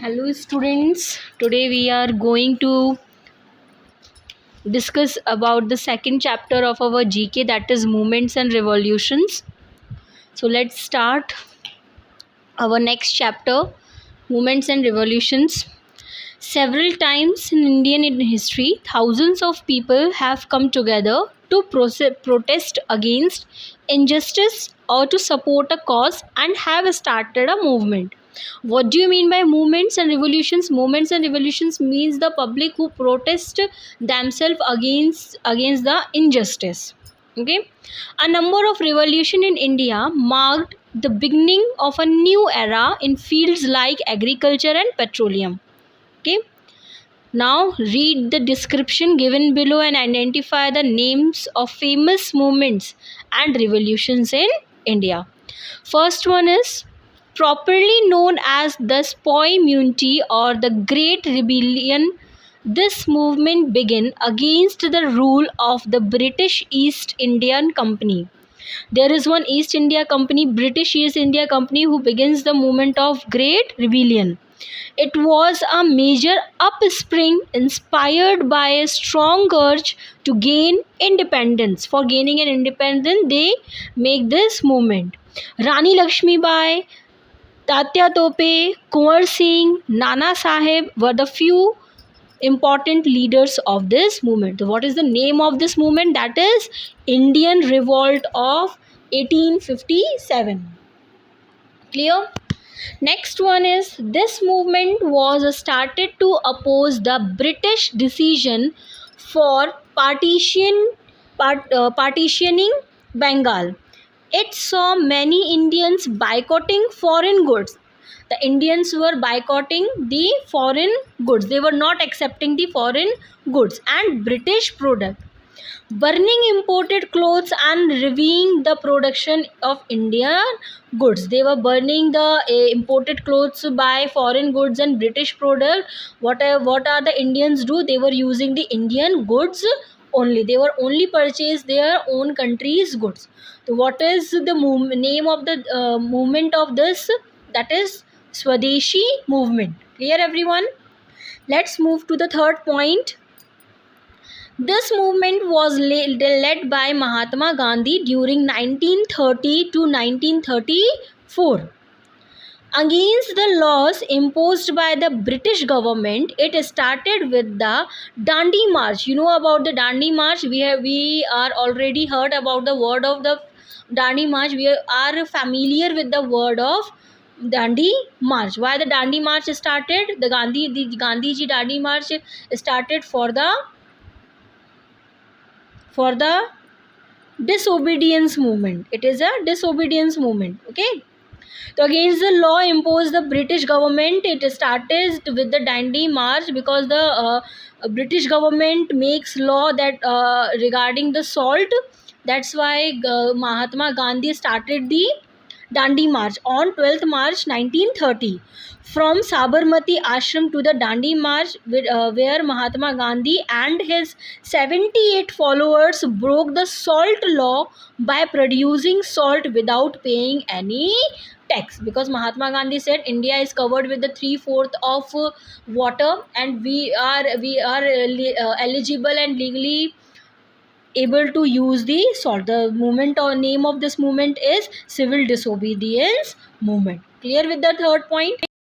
Hello students, today we are going to discuss about the second chapter of our GK, that is movements and revolutions. So let's start our next chapter, movements and revolutions. Several times in Indian history, thousands of people have come together to protest against injustice or to support a cause and have started a movement. What do you mean by movements and revolutions? Movements and revolutions means the public who protest themselves against the injustice. Okay, a number of revolution in India marked the beginning of a new era in fields like agriculture and petroleum. Okay, now read the description given below and identify the names of famous movements and revolutions in India. First one is properly known as the Spoi Mutiny or the Great Rebellion. This movement began against the rule of the British East Indian Company. There is one East India Company, British East India Company, who begins the movement of Great Rebellion. It was a major upspring inspired by a strong urge to gain independence. For gaining an independence, they make this movement. Rani Lakshmi Bai, Tatya Tope, Kunwar Singh, Nana Sahib were the few important leaders of this movement. So what is the name of this movement? That is Indian Revolt of 1857. Clear? Next one is this movement was started to oppose the British decision for partitioning Bengal. It saw many Indians boycotting foreign goods. The Indians were boycotting the foreign goods. They were not accepting the foreign goods and British product. Burning imported clothes and reviewing the production of Indian goods. They were burning the imported clothes by foreign goods and British product. What are the Indians do? They were using the Indian goods only. They were only purchase their own country's goods. So what is the name of the movement of this? That is Swadeshi movement. Clear everyone? Let's move to the third point. This movement was led by Mahatma Gandhi during 1930 to 1934. Against the laws imposed by the British government, it started with the Dandi March. You know about the Dandi March? We are already heard about the word of the Dandi March. We are familiar with the word of Dandi March. Why the Dandi March started? The Gandhiji Dandi March started for the disobedience movement. It is a disobedience movement. Okay, so against the law imposed the British government, it started with the Dandi March because the British government makes law that regarding the salt. That's why Mahatma Gandhi started the Dandi March on 12th March 1930. From Sabarmati Ashram to the Dandi March, where Mahatma Gandhi and his 78 followers broke the salt law by producing salt without paying any tax, because Mahatma Gandhi said India is covered with the 3/4 of water and we are eligible and legally able to use the salt. The movement or name of this movement is Civil Disobedience Movement. Clear with the third point?